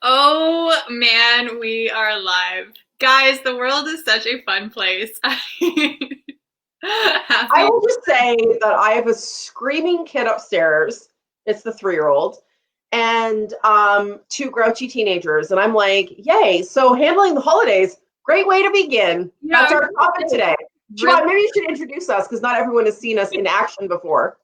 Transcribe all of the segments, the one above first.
Oh man, we are live. Guys, the world is such a fun place. I Happy. will just say that I have a screaming kid upstairs. It's the 3-year-old, and two grouchy teenagers. And I'm like, yay. So handling the holidays, great way to begin. I That's was our topic gonna say, today. really Siobhan, maybe you should introduce us because not everyone has seen us in action before.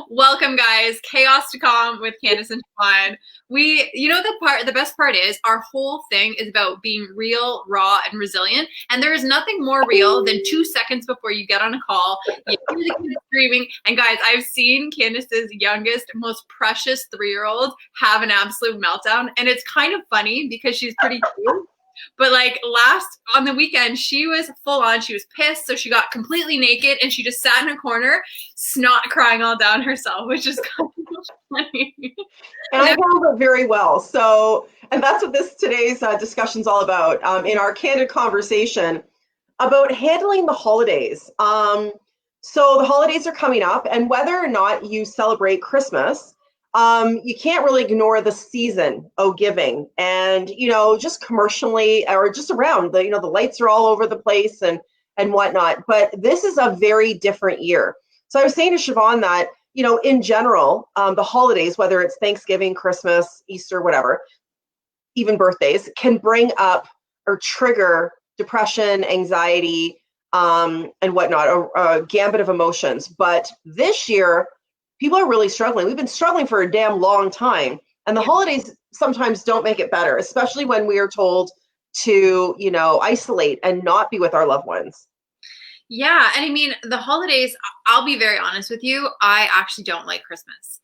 welcome, guys. Chaos to calm with Candace and Siobhan. The best part is our whole thing is about being real, raw, and resilient. And there is nothing more real than 2 seconds before you get on a call, you hear the kids screaming. And guys, I've seen Candace's youngest, most precious 3-year-old have an absolute meltdown. And it's kind of funny because she's pretty cute. But like last on the weekend, she was full on. She was pissed, so she got completely naked and she just sat in a corner, snot crying all down herself, which is kind of funny. And I handled it very well. So, and that's what this today's discussion is all about in our candid conversation about handling the holidays. So the holidays are coming up, and whether or not you celebrate Christmas, you can't really ignore the season of giving. And just commercially or just around the lights are all over the place and whatnot. But this is a very different year. So I was saying to Siobhan that in general, the holidays, whether it's Thanksgiving, Christmas, Easter, whatever, even birthdays, can bring up or trigger depression, anxiety, and whatnot, a gambit of emotions. But this year, people are really struggling. We've been struggling for a damn long time. And the Yeah. holidays sometimes don't make it better, especially when we are told to, isolate and not be with our loved ones. Yeah, and I mean, the holidays, I'll be very honest with you, I actually don't like Christmas.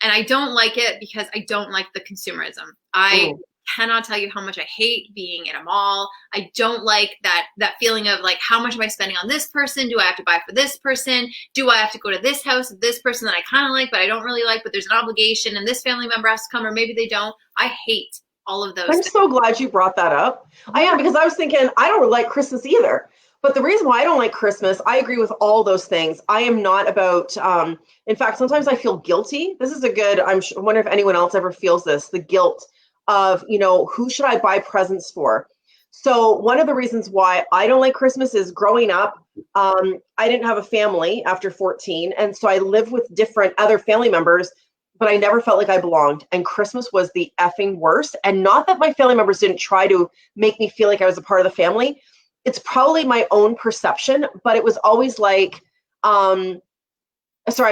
And I don't like it because I don't like the consumerism. I Mm. cannot tell you how much I hate being in a mall. I don't like that feeling of like, how much am I spending on this person? Do I have to buy for this person? Do I have to go to this house with this person that I kind of like but I don't really like, but there's an obligation and this family member has to come or maybe they don't. I hate all of those I'm things. so glad you brought that up. I Yeah. am, because I was thinking I don't like Christmas either. But the reason why I don't like Christmas, I agree with all those things. I am not about, in fact, sometimes I feel guilty. This is a good, I wonder if anyone else ever feels this, the guilt of, who should I buy presents for? So one of the reasons why I don't like Christmas is growing up, I didn't have a family after 14. And so I lived with different other family members, but I never felt like I belonged. And Christmas was the effing worst. And not that my family members didn't try to make me feel like I was a part of the family. It's probably my own perception, but it was always like, sorry,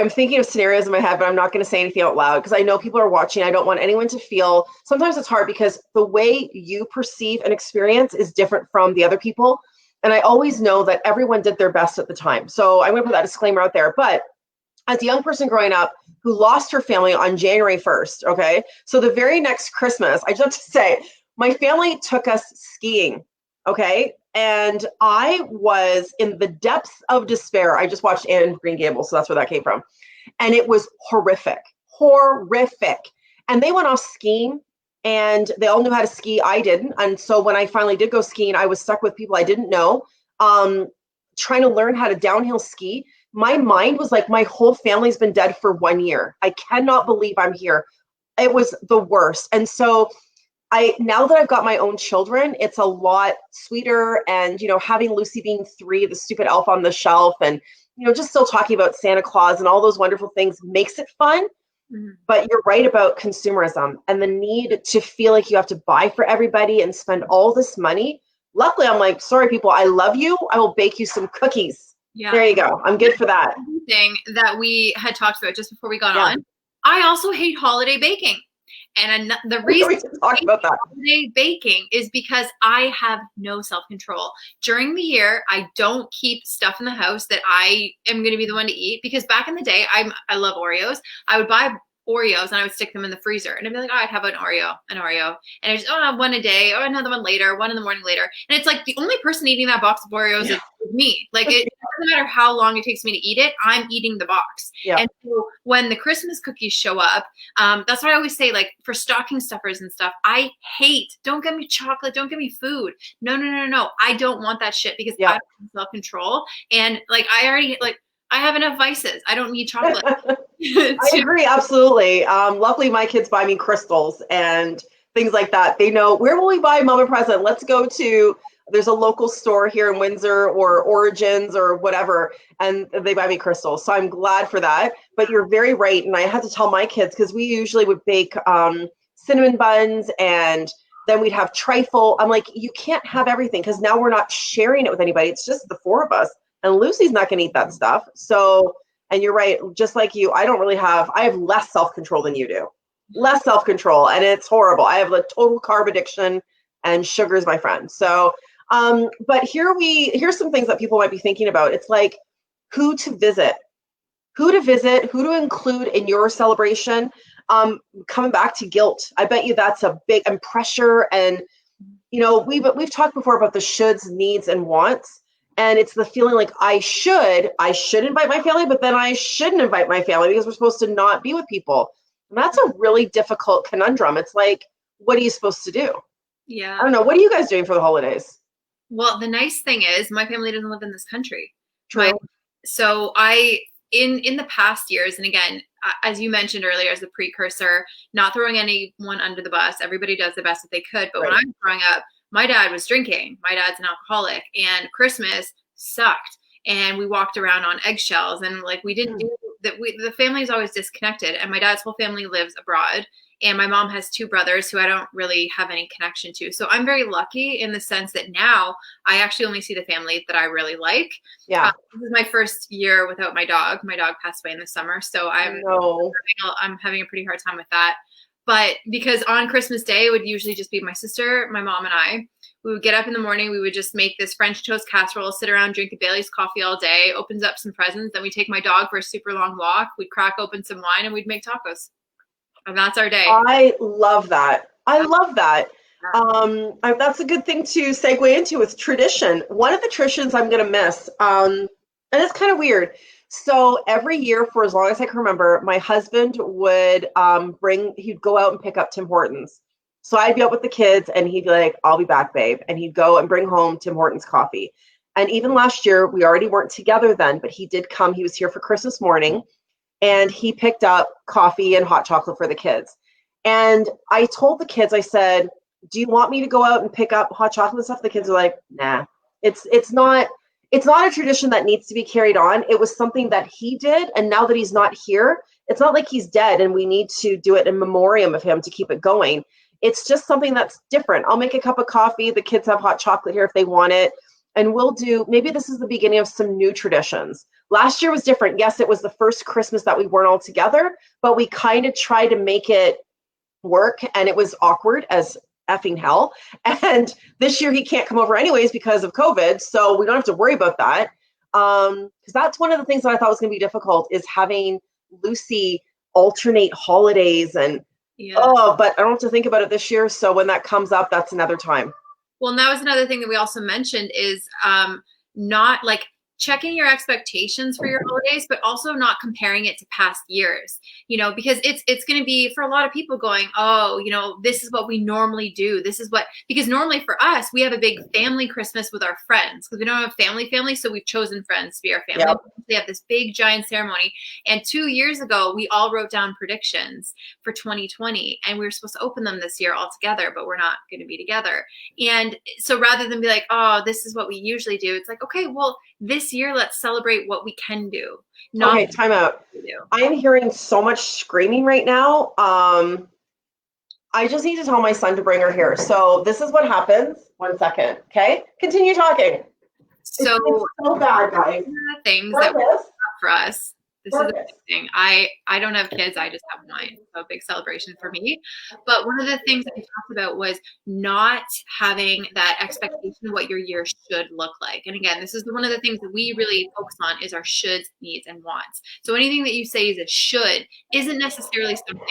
I'm thinking of scenarios in my head, but I'm not going to say anything out loud because I know people are watching. I don't want anyone to feel, sometimes it's hard because the way you perceive an experience is different from the other people. And I always know that everyone did their best at the time. So I'm going to put that disclaimer out there. But as a young person growing up who lost her family on January 1st, okay? So the very next Christmas, I just have to say, my family took us skiing, okay? And I was in the depths of despair. I just watched Anne of Green Gables, so that's where that came from. And it was horrific, horrific. And they went off skiing and they all knew how to ski. I didn't. And so when I finally did go skiing, I was stuck with people I didn't know, um, trying to learn how to downhill ski. My mind was like, my whole family's been dead for 1 year. I cannot believe I'm here. It was the worst. And so now that I've got my own children, it's a lot sweeter. And, having Lucy being 3, the stupid elf on the shelf, and, just still talking about Santa Claus and all those wonderful things makes it fun. Mhm. But you're right about consumerism and the need to feel like you have to buy for everybody and spend all this money. Luckily, I'm like, sorry, people, I love you. I will bake you some cookies. Yeah. There you go. I'm good for that. Thing that we had talked about just before we got Yeah. on. I also hate holiday baking. And the We reason can talk I hate about that. holiday baking is because I have no self-control. During the year, I don't keep stuff in the house that I am going to be the one to eat because back in the day, I love Oreos. I would buy Oreos and I would stick them in the freezer and I'd be like, oh, I'd have an Oreo. And I just, one a day or another one later, one in the morning later. And it's like the only person eating that box of Oreos is me. Like it doesn't matter how long it takes me to eat it, I'm eating the box. Yeah. And so when the Christmas cookies show up, that's what I always say, like for stocking stuffers and stuff, I hate, don't get me chocolate, don't get me food. No. I don't want that shit because I Yeah. have self-control. And like, I have enough vices. I don't need chocolate. I agree, absolutely. Luckily, my kids buy me crystals, and things like that. They know, where will we buy mom a present? Let's go to, there's a local store here in Windsor or Origins or whatever, and they buy me crystals. So I'm glad for that. But you're very right. And I had to tell my kids, because we usually would bake cinnamon buns, and then we'd have trifle. I'm like, you can't have everything, because now we're not sharing it with anybody. It's just the four of us. And Lucy's not going to eat that stuff. So, and you're right, just like you, I have less self-control than you do. Less self-control, and it's horrible. I have a total carb addiction, and sugar is my friend. So, but here's some things that people might be thinking about. It's like who to visit, who to include in your celebration. Coming back to guilt, I bet you that's a big, and pressure. And we've talked before about the shoulds, needs, and wants. And it's the feeling like I should invite my family, but then I shouldn't invite my family because we're supposed to not be with people. And that's a really difficult conundrum. It's like, what are you supposed to do? Yeah. I don't know. What are you guys doing for the holidays? Well, the nice thing is my family doesn't live in this country. True. So I, in the past years, and again, as you mentioned earlier, as a precursor, not throwing anyone under the bus, everybody does the best that they could. But when I was growing up, my dad was drinking. My dad's an alcoholic, and Christmas sucked. And we walked around on eggshells, and like we didn't do that. The family is always disconnected, and my dad's whole family lives abroad. And my mom has two brothers who I don't really have any connection to. So I'm very lucky in the sense that now I actually only see the family that I really like. Yeah. This is my first year without my dog. My dog passed away in the summer. So I'm having a pretty hard time with that. But because on Christmas Day, it would usually just be my sister, my mom, and I. We would get up in the morning. We would just make this French toast casserole, sit around, drink a Bailey's coffee all day, opens up some presents. Then we take my dog for a super long walk. We'd crack open some wine, and we'd make tacos. And that's our day. I love that. That's a good thing to segue into with tradition. One of the traditions I'm going to miss, and it's kind of weird. So every year for as long as I can remember, my husband would he'd go out and pick up Tim Hortons. So I'd be out with the kids, and he'd be like, I'll be back, babe. And he'd go and bring home Tim Hortons coffee. And even last year, we already weren't together then, but he did come. He was here for Christmas morning. And he picked up coffee and hot chocolate for the kids. And I told the kids, I said, do you want me to go out and pick up hot chocolate and stuff? The kids are like, nah. It's not a tradition that needs to be carried on. It was something that he did. And now that he's not here, it's not like he's dead and we need to do it in memoriam of him to keep it going. It's just something that's different. I'll make a cup of coffee. The kids have hot chocolate here if they want it. And maybe this is the beginning of some new traditions. Last year was different. Yes, it was the first Christmas that we weren't all together, but we kind of tried to make it work, and it was awkward as effing hell. And this year he can't come over anyways because of COVID, so we don't have to worry about that. Because that's one of the things that I thought was going to be difficult, is having Lucy alternate holidays but I don't have to think about it this year. So when that comes up, that's another time. Well, and that was another thing that we also mentioned is not like checking your expectations for your holidays, but also not comparing it to past years, because it's going to be for a lot of people going, oh, this is what we normally do. Because normally for us, we have a big family Christmas with our friends because we don't have family. So we've chosen friends to be our family. Yep. They have this big giant ceremony. And 2 years ago, we all wrote down predictions for 2020, and we were supposed to open them this year all together, but we're not going to be together. And so rather than be like, oh, this is what we usually do, it's like, okay, well, this year, let's celebrate what we can do. Okay, time out. I'm hearing so much screaming right now. I just need to tell my son to bring her here. So this is what happens. 1 second. Okay, continue talking. So it's so bad, guys. Things that for us. This is a big thing. I don't have kids. I just have mine. So a big celebration for me. But one of the things that we talked about was not having that expectation of what your year should look like. And again, this is one of the things that we really focus on is our shoulds, needs, and wants. So anything that you say is a should isn't necessarily something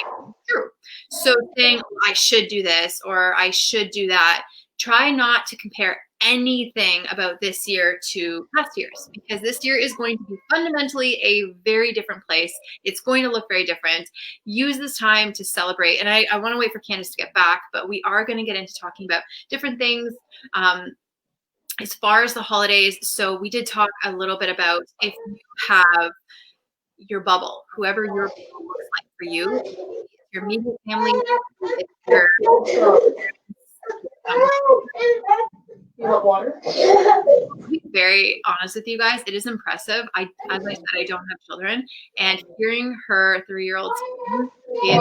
true. So saying, I should do this or I should do that, try not to compare anything about this year to past years, because this year is going to be fundamentally a very different place. It's going to look very different. Use this time to celebrate. And I want to wait for Candice to get back, but we are going to get into talking about different things as far as the holidays. So we did talk a little bit about if you have your bubble, whoever your bubble looks like for you, your immediate family, it's your um, You want water? to be very honest with you guys, it is impressive. As I said, I don't have children, and hearing her 3-year-old is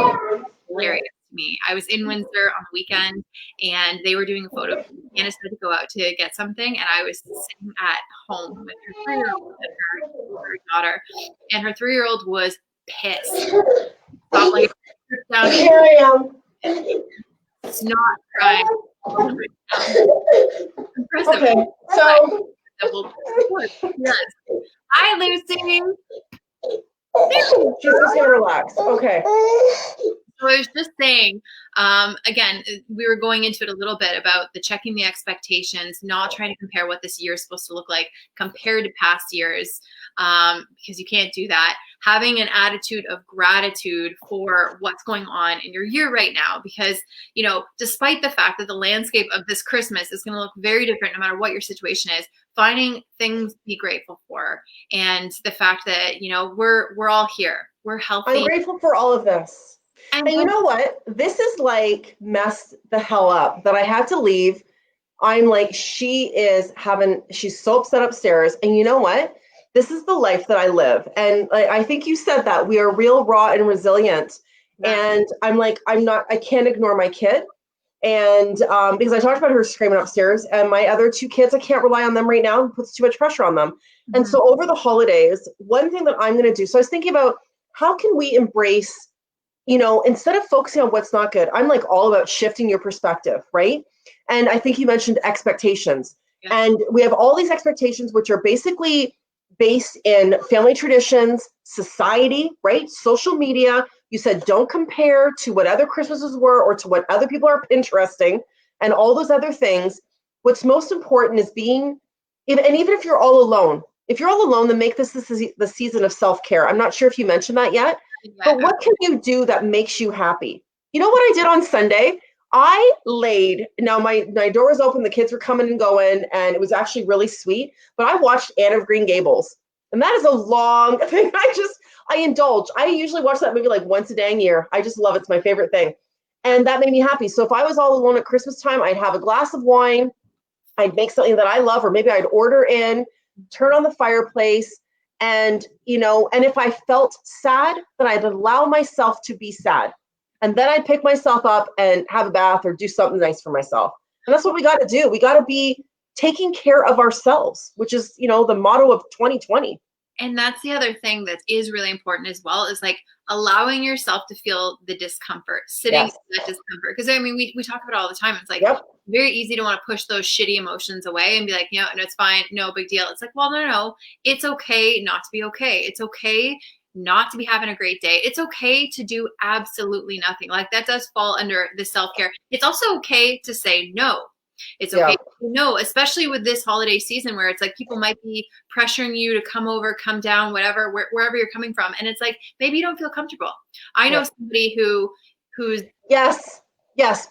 hilarious to me. I was in Windsor on the weekend, and they were doing a photo. Candace had to go out to get something, and I was sitting at home with her 3-year-old and her daughter, and her 3-year-old was pissed. Stopped like down. Here I am. It's not crying. Impressive. Okay, so Yes. Hi, Lucy. she's just gonna relax. Okay. So I was just saying, again, we were going into it a little bit about the checking the expectations, not trying to compare what this year is supposed to look like compared to past years, because you can't do that. Having an attitude of gratitude for what's going on in your year right now, because, you know, despite the fact that the landscape of this Christmas is going to look very different no matter what your situation is, finding things to be grateful for, and the fact that, you know, we're all here, we're healthy. I'm grateful for all of this. And you know what? This is like messed the hell up that I had to leave. I'm like, she's so upset upstairs. And you know what? This is the life that I live. And I think you said that we are real, raw, and resilient. Yeah. And I'm like, I can't ignore my kid. And because I talked about her screaming upstairs, and my other 2 kids, I can't rely on them right now. It puts too much pressure on them. Mm-hmm. And so over the holidays, one thing that I'm going to do, so I was thinking about how can we embrace, you know, instead of focusing on what's not good, I'm like all about shifting your perspective, right? And I think you mentioned expectations. Yeah. And we have all these expectations, which are basically based in family traditions, society, right? Social media. You said don't compare to what other Christmases were or to what other people are interesting and all those other things. What's most important is being, and even if you're all alone, then make this the season of self-care. I'm not sure if you mentioned that yet. But what can you do that makes you happy? You know what I did on Sunday? I laid, now my door was open, the kids were coming and going, and it was actually really sweet. But I watched Anne of Green Gables. And that is a long thing. I indulge. I usually watch that movie like once a dang year. I just love it. It's my favorite thing. And that made me happy. So if I was all alone at Christmas time, I'd have a glass of wine. I'd make something that I love, or maybe I'd order in, turn on the fireplace. And, you know, and if I felt sad, then I'd allow myself to be sad. And then I'd pick myself up and have a bath or do something nice for myself. And that's what we got to do. We got to be taking care of ourselves, which is, you know, the motto of 2020. And that's the other thing that is really important as well, is like allowing yourself to feel the discomfort, sitting in that discomfort. Because I mean, we talk about it all the time. It's like very easy to want to push those shitty emotions away and be like, you know, and it's fine, no big deal. It's like, well, no, it's okay not to be okay. It's okay not to be having a great day. It's okay to do absolutely nothing. Like that does fall under the self-care. It's also okay to say no. It's okay to know, especially with this holiday season where it's like people might be pressuring you to come over, come down, whatever, wherever you're coming from. And it's like, maybe you don't feel comfortable. I know somebody who's. Yes.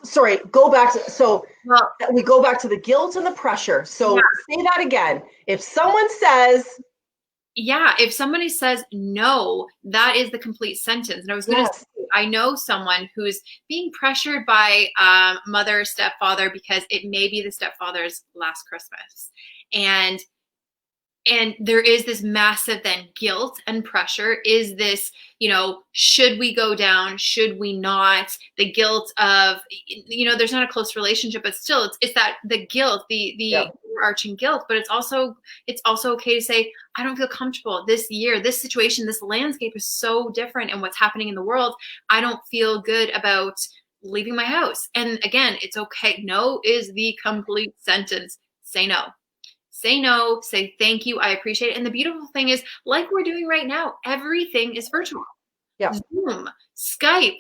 Sorry. Go back to, we go back to the guilt and the pressure. So say that again. If someone says, if somebody says no, that is the complete sentence. And I was going to say, I know someone who's being pressured by mother, stepfather, because it may be the stepfather's last Christmas. And there is this massive then guilt and pressure. Is this, you know, should we go down? Should we not? The guilt of, you know, there's not a close relationship, but still it's that the guilt, the overarching guilt. But it's also okay to say, I don't feel comfortable this year, this situation, this landscape is so different, and what's happening in the world, I don't feel good about leaving my house. And again, it's okay. No is the complete sentence. Say no. Say no, say thank you, I appreciate it. And the beautiful thing is, like we're doing right now, everything is virtual. Zoom, Skype,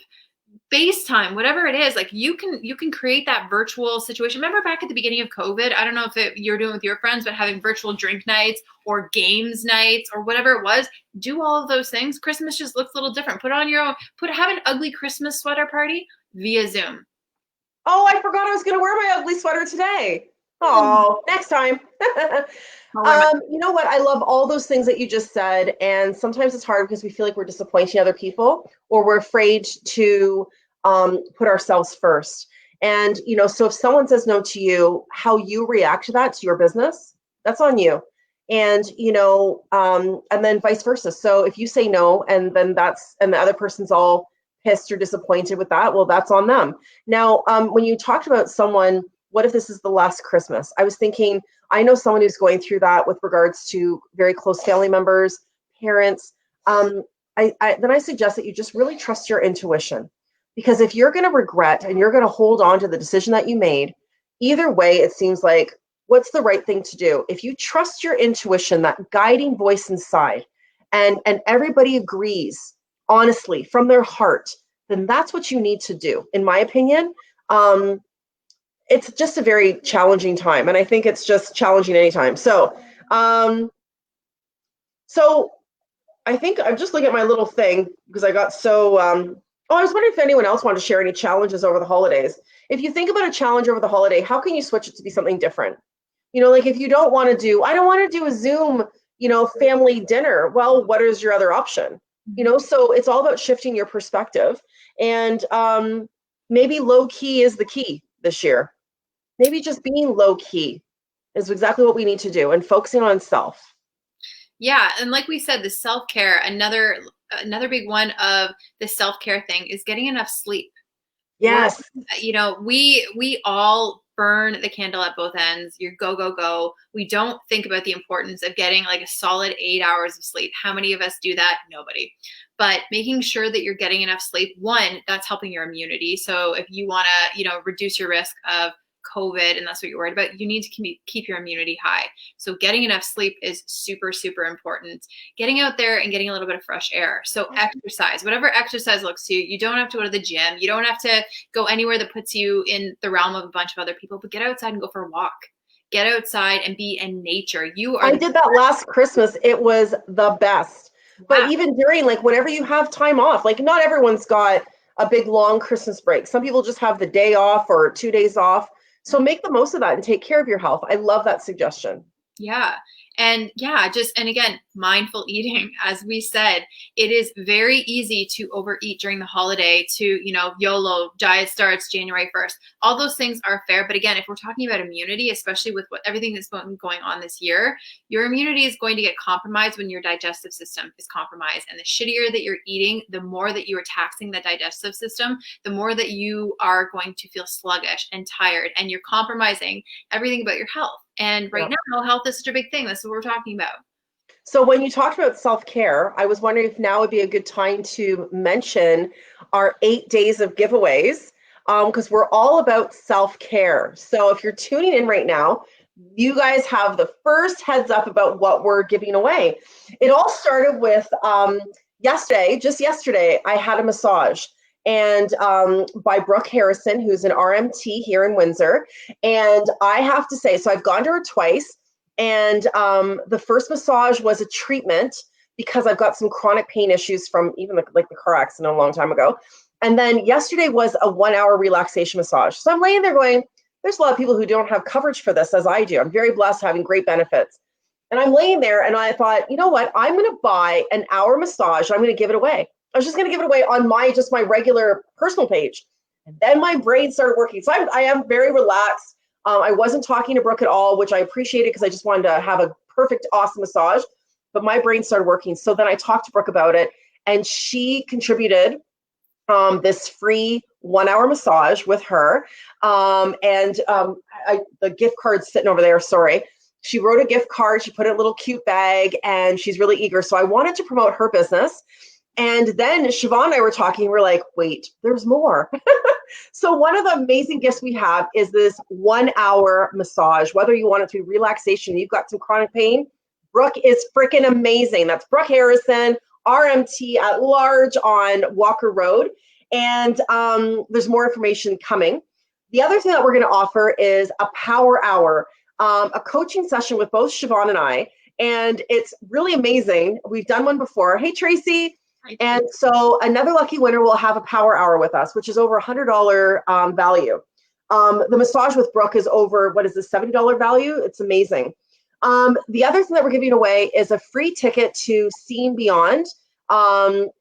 FaceTime, whatever it is, like you can create that virtual situation. Remember back at the beginning of COVID, I don't know if you're doing with your friends, but having virtual drink nights or games nights or whatever it was, do all of those things. Christmas just looks a little different. Put on your own, have an ugly Christmas sweater party via Zoom. Oh, I forgot I was going to wear my ugly sweater today. Oh, next time. I'll learn my- You know what? I love all those things that you just said. And sometimes it's hard because we feel like we're disappointing other people or we're afraid to put ourselves first. And, so if someone says no to you, how you react to that, to your business, that's on you. And, and then vice versa. So if you say no and then and the other person's all pissed or disappointed with that, well, that's on them. Now, when you talked about someone, what if this is the last Christmas? I was thinking, I know someone who's going through that with regards to very close family members, parents. Then I suggest that you just really trust your intuition. Because if you're going to regret and you're going to hold on to the decision that you made, either way, it seems like what's the right thing to do? If you trust your intuition, that guiding voice inside, and everybody agrees honestly from their heart, then that's what you need to do, in my opinion. It's just a very challenging time, and I think it's just challenging anytime. Um, so I think I'm just looking at my little thing because I got so. Oh, I was wondering if anyone else wanted to share any challenges over the holidays. If you think about a challenge over the holiday, how can you switch it to be something different? Like if you don't want to do, I don't want to do a Zoom, family dinner. Well, what is your other option? So it's all about shifting your perspective, and maybe low key is the key this year. Maybe just being low key is exactly what we need to do and focusing on self. Yeah, and like we said, the self-care, another big one of the self-care thing is getting enough sleep. We're, Yes. we all burn the candle at both ends. You're go, go, go. We don't think about the importance of getting like a solid 8 hours of sleep. How many of us do that? Nobody. But making sure that you're getting enough sleep, one, that's helping your immunity. So if you want to, reduce your risk of COVID and that's what you're worried about, you need to keep your immunity high. So getting enough sleep is super, super important. Getting out there and getting a little bit of fresh air. So exercise, whatever exercise looks to you, you don't have to go to the gym. You don't have to go anywhere that puts you in the realm of a bunch of other people, but get outside and go for a walk. Get outside and be in nature. I did that last Christmas. It was the best. But Wow. even during, like, whenever you have time off, like, not everyone's got a big long Christmas break. Some people just have the day off or 2 days off. So make the most of that and take care of your health. I love that suggestion. Yeah. And and again, mindful eating, as we said, it is very easy to overeat during the holiday, to, YOLO, diet starts January 1st. All those things are fair. But again, if we're talking about immunity, especially with everything that's been going on this year, your immunity is going to get compromised when your digestive system is compromised. And the shittier that you're eating, the more that you are taxing the digestive system, the more that you are going to feel sluggish and tired, and you're compromising everything about your health. And right now, health is such a big thing. That's what we're talking about. So when you talked about self-care, I was wondering if now would be a good time to mention our 8 days of giveaways, because we're all about self-care. So if you're tuning in right now, you guys have the first heads up about what we're giving away. It all started with just yesterday, I had a massage. And by Brooke Harrison, who's an RMT here in Windsor. And I have to say, so I've gone to her twice. And the first massage was a treatment because I've got some chronic pain issues from even like the car accident a long time ago. And then yesterday was a 1 hour relaxation massage. So I'm laying there going, there's a lot of people who don't have coverage for this as I do. I'm very blessed, having great benefits. And I'm laying there and I thought, you know what? I'm going to buy an hour massage. I'm going to give it away. I was just going to give it away on my regular personal page. And then my brain started working. So I am very relaxed. I wasn't talking to Brooke at all, which I appreciated because I just wanted to have a perfect, awesome massage. But my brain started working. So then I talked to Brooke about it, and she contributed this free 1 hour massage with her. The gift card's sitting over there. Sorry. She wrote a gift card. She put it in a little cute bag, and she's really eager. So I wanted to promote her business. And then Siobhan and I were talking. We're like, wait, there's more. So one of the amazing gifts we have is this 1 hour massage, whether you want it to be relaxation, you've got some chronic pain. Brooke is freaking amazing. That's Brooke Harrison, RMT at large on Walker Road. And there's more information coming. The other thing that we're going to offer is a power hour, a coaching session with both Siobhan and I. And it's really amazing. We've done one before. Hey, Tracy. And so another lucky winner will have a power hour with us, which is over $100 value. The massage with Brooke is over, what is the $70 value? It's amazing. The other thing that we're giving away is a free ticket to Seeing Beyond.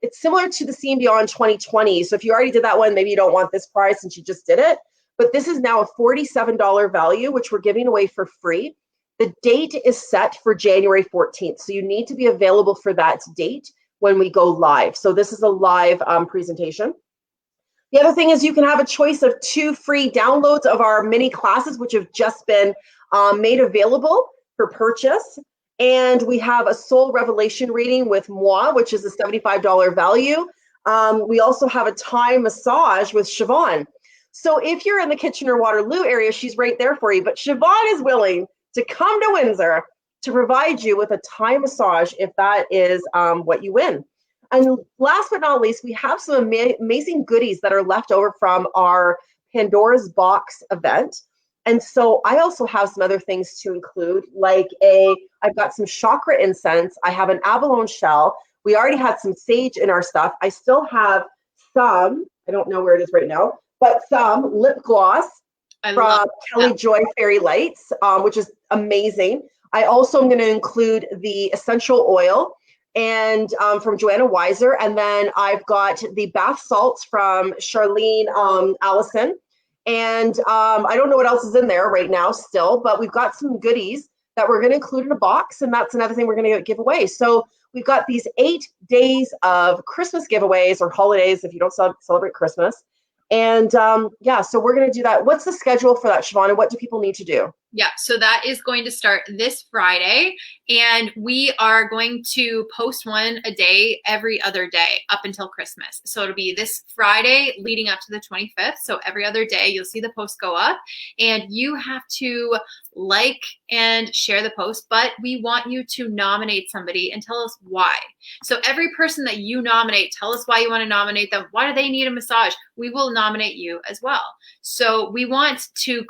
It's similar to the Seeing Beyond 2020. So if you already did that one, maybe you don't want this prize since you just did it. But this is now a $47 value, which we're giving away for free. The date is set for January 14th. So you need to be available for that date when we go live. So this is a live presentation. The other thing is you can have a choice of 2 free downloads of our mini classes, which have just been made available for purchase. And we have a soul revelation reading with moi, which is a $75 value. We also have a Thai massage with Siobhan. So if you're in the Kitchener-Waterloo area, she's right there for you. But Siobhan is willing to come to Windsor to provide you with a Thai massage if that is what you win. And last but not least, we have some amazing goodies that are left over from our Pandora's Box event. And so I also have some other things to include, like I've got some chakra incense. I have an abalone shell. We already had some sage in our stuff. I still have some, I don't know where it is right now, but some lip gloss from Kelly Joy Fairy Lights, which is amazing. I also am going to include the essential oil and from Joanna Weiser. And then I've got the bath salts from Charlene Allison. And I don't know what else is in there right now still, but we've got some goodies that we're going to include in a box. And that's another thing we're going to give away. So we've got these 8 days of Christmas giveaways, or holidays if you don't celebrate Christmas. And yeah, so we're going to do that. What's the schedule for that, Siobhan? And what do people need to do? Yeah, so that is going to start this Friday, and we are going to post one a day every other day up until Christmas. So it'll be this Friday leading up to the 25th. So every other day you'll see the post go up, and you have to like and share the post, but we want you to nominate somebody and tell us why. So every person that you nominate, tell us why you want to nominate them. Why do they need a massage? We will nominate you as well. So we want to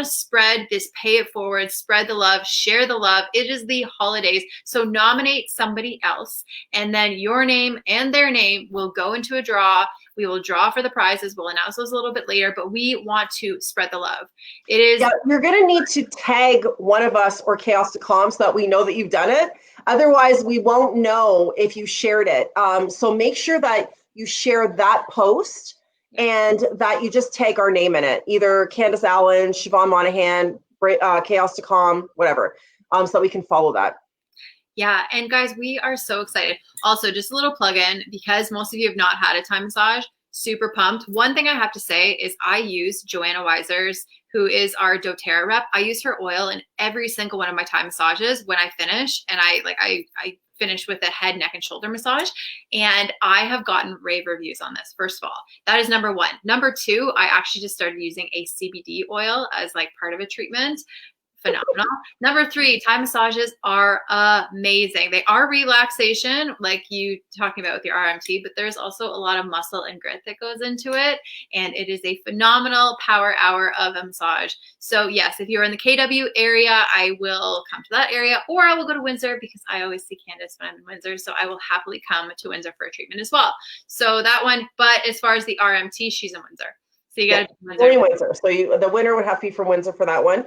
spread this, pay it forward, spread the love, share the love. It is the holidays. So nominate somebody else, and then your name and their name will go into a draw. We will draw for the prizes. We'll announce those a little bit later, but we want to spread the love. It is. Yeah, you're going to need to tag one of us or Chaos to Calm so that we know that you've done it. Otherwise, we won't know if you shared it. So make sure that you share that post and that you just tag our name in it, either Candace Allen, Siobhan Monahan, Chaos to Calm, whatever, so that we can follow that. Yeah, and guys, we are so excited. Also, just a little plug-in, because most of you have not had a Thai massage, super pumped. One thing I have to say is I use Joanna Weiser's, who is our doTERRA rep. I use her oil in every single one of my Thai massages when I finish, and I finish with a head, neck, and shoulder massage. And I have gotten rave reviews on this. First of all, that is number 1. Number 2, I actually just started using a CBD oil as like part of a treatment. Phenomenal. Number 3, Thai massages are amazing. They are relaxation, like you talking about with your RMT, but there's also a lot of muscle and grit that goes into it. And it is a phenomenal power hour of a massage. So yes, if you're in the KW area, I will come to that area, or I will go to Windsor because I always see Candace when I'm in Windsor. So I will happily come to Windsor for a treatment as well. So that one, but as far as the RMT, she's in Windsor. So you got to Windsor. So the winner would have to be from Windsor for that one.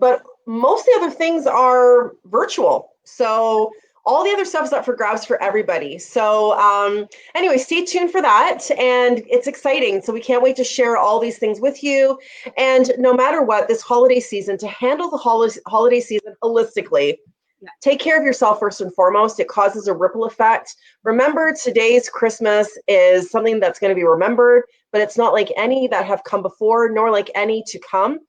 But most of the other things are virtual. So all the other stuff is up for grabs for everybody. So anyway, stay tuned for that. And it's exciting. So we can't wait to share all these things with you. And no matter what, this holiday season, to handle the holiday season holistically, take care of yourself first and foremost. It causes a ripple effect. Remember, today's Christmas is something that's going to be remembered, but it's not like any that have come before, nor like any to come.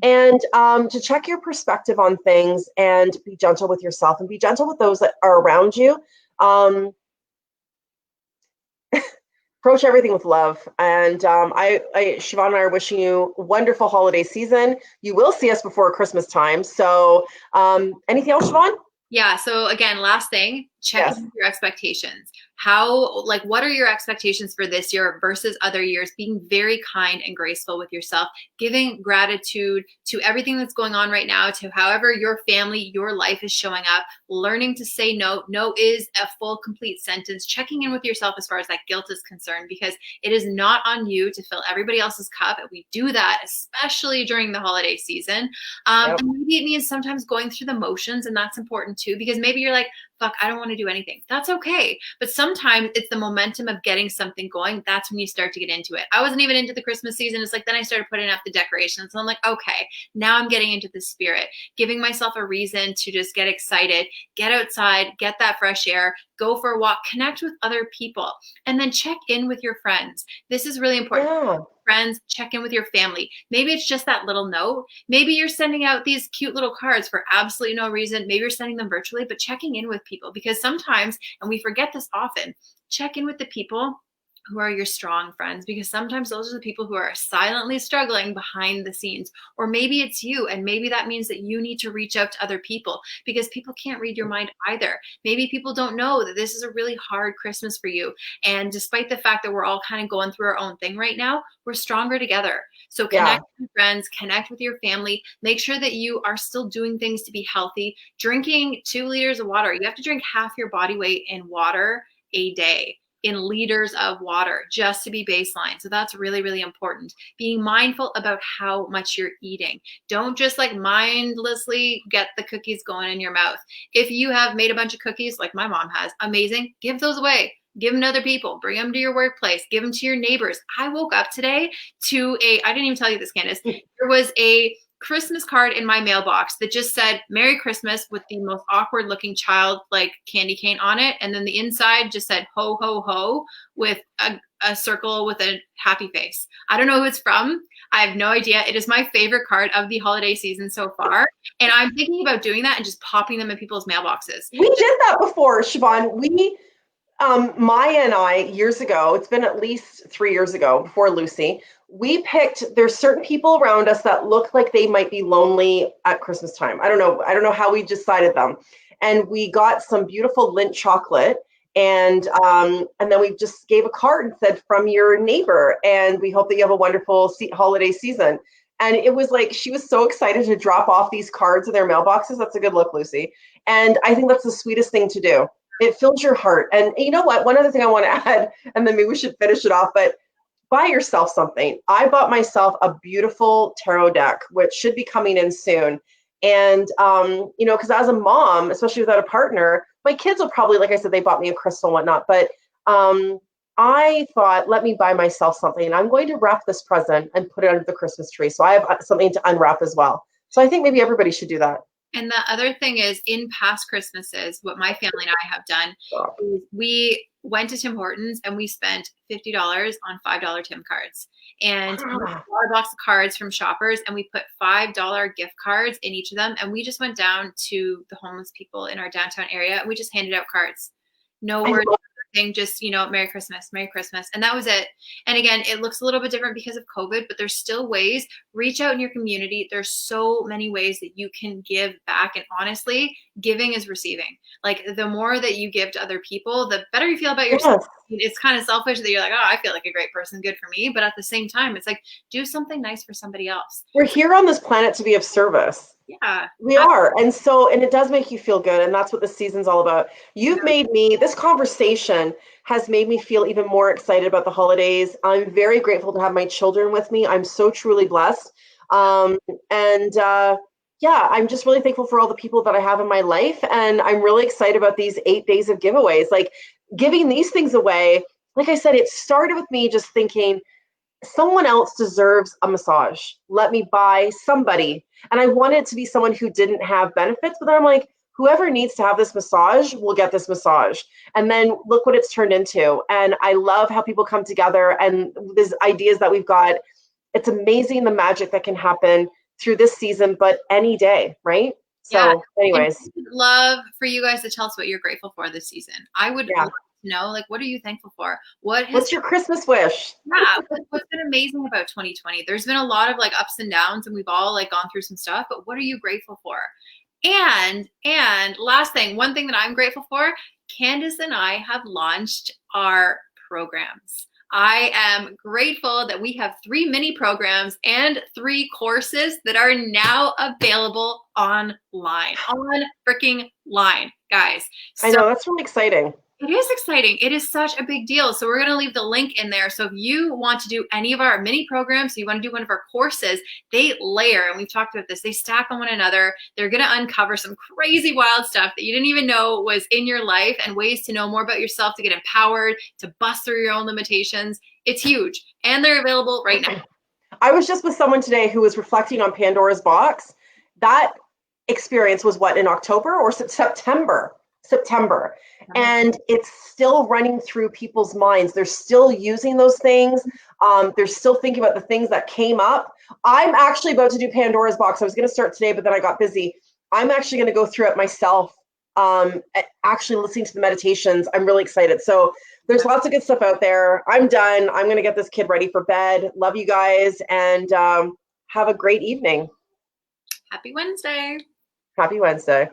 And to check your perspective on things and be gentle with yourself and be gentle with those that are around you. Approach everything with love. And Siobhan and I are wishing you a wonderful holiday season. You will see us before Christmas time. So anything else, Siobhan? Yeah. So again, last thing, Check in Yes. with your expectations. How, like, what are your expectations for this year versus other years? Being very kind and graceful with yourself, giving gratitude to everything that's going on right now, to however your family, your life is showing up, learning to say no. No is a full, complete sentence. Checking in with yourself as far as that guilt is concerned, because it is not on you to fill everybody else's cup. And we do that, especially during the holiday season. Yep. And maybe it means sometimes going through the motions, and that's important too, because maybe you're like, fuck, I don't want to do anything. That's okay. But sometimes it's the momentum of getting something going. That's when you start to get into it. I wasn't even into the Christmas season. It's like, then I started putting up the decorations. And I'm like, okay, now I'm getting into the spirit, giving myself a reason to just get excited, get outside, get that fresh air, go for a walk, connect with other people, and then check in with your friends. This is really important. Yeah. Friends, check in with your family. Maybe it's just that little note. Maybe you're sending out these cute little cards for absolutely no reason. Maybe you're sending them virtually, but checking in with people, because sometimes, and we forget this often, check in with the people who are your strong friends, because sometimes those are the people who are silently struggling behind the scenes. Or maybe it's you, and maybe that means that you need to reach out to other people, because people can't read your mind either. Maybe people don't know that this is a really hard Christmas for you, and despite the fact that we're all kind of going through our own thing right now, we're stronger together. So Yeah. connect with your friends, connect with your family, make sure that you are still doing things to be healthy. Drinking 2 liters of water, you have to drink half your body weight in water a day, in liters of water, just to be baseline. So that's really, really important. Being mindful about how much you're eating. Don't just like mindlessly get the cookies going in your mouth. If you have made a bunch of cookies, like my mom has, amazing, give those away. Give them to other people, bring them to your workplace, give them to your neighbors. I woke up today to I didn't even tell you this, Candace. There was a Christmas card in my mailbox that just said Merry Christmas with the most awkward looking child like candy cane on it. And then the inside just said ho, ho, ho with a circle with a happy face. I don't know who it's from. I have no idea. It is my favorite card of the holiday season so far. And I'm thinking about doing that and just popping them in people's mailboxes. We did that before, Siobhan. Maya and I, years ago, it's been at least 3 years ago, before Lucy, we picked, there's certain people around us that look like they might be lonely at Christmas time. I don't know. I don't know how we decided them. And we got some beautiful Lindt chocolate, and then we just gave a card and said, from your neighbor, and we hope that you have a wonderful holiday season. And it was like, she was so excited to drop off these cards in their mailboxes. That's a good look, Lucy. And I think that's the sweetest thing to do. It fills your heart. And you know what? One other thing I want to add, and then maybe we should finish it off, but buy yourself something. I bought myself a beautiful tarot deck, which should be coming in soon. And, because as a mom, especially without a partner, my kids will probably, like I said, they bought me a crystal and whatnot. But I thought, let me buy myself something. I'm going to wrap this present and put it under the Christmas tree. So I have something to unwrap as well. So I think maybe everybody should do that. And the other thing is, in past Christmases, what my family and I have done is we went to Tim Hortons and we spent $50 on $5 Tim cards. And we bought a box of cards from Shoppers, and we put $5 gift cards in each of them. And we just went down to the homeless people in our downtown area, and we just handed out cards. No words, thing, just, Merry Christmas, Merry Christmas. And that was it. And again, it looks a little bit different because of COVID, but there's still ways. Reach out in your community. There's so many ways that you can give back. And honestly, giving is receiving. Like, the more that you give to other people, the better you feel about yourself. It's kind of selfish that you're like, oh, I feel like a great person, good for me. But at the same time, it's like, do something nice for somebody else. We're here on this planet to be of service. Yeah. We are. And it does make you feel good. And that's what the season's all about. This conversation has made me feel even more excited about the holidays. I'm very grateful to have my children with me. I'm so truly blessed. I'm just really thankful for all the people that I have in my life. And I'm really excited about these 8 days of giveaways. Like, giving these things away, like I said, it started with me just thinking, someone else deserves a massage. Let me buy somebody. And I wanted it to be someone who didn't have benefits, but then I'm like, whoever needs to have this massage will get this massage. And then look what it's turned into. And I love how people come together and these ideas that we've got. It's amazing the magic that can happen through this season, but any day, right? So anyways. I would love for you guys to tell us what you're grateful for this season. I would love to know, like, what are you thankful for? What's your Christmas wish? What's been amazing about 2020? There's been a lot of like ups and downs, and we've all like gone through some stuff, but what are you grateful for? And last thing, one thing that I'm grateful for Candace and I have launched our programs. I am grateful that we have 3 mini programs and 3 courses that are now available online, on freaking line, guys. I So know, that's really exciting. it is exciting. It is such a big deal. So we're going to leave the link in there. So if you want to do any of our mini programs, you want to do one of our courses, they layer, and we've talked about this, they stack on one another. They're going to uncover some crazy wild stuff that you didn't even know was in your life, and ways to know more about yourself, to get empowered, to bust through your own limitations. It's huge. And they're available right now. I was just with someone today who was reflecting on Pandora's box. That experience was what, in October or September? September. And it's still running through people's minds. They're still using those things. They're still thinking about the things that came up. I'm actually about to do Pandora's box. I was going to start today, but then I got busy. I'm actually going to go through it myself. Actually listening to the meditations. I'm really excited. So there's lots of good stuff out there. I'm done. I'm going to get this kid ready for bed. Love you guys, and have a great evening. Happy Wednesday. Happy Wednesday.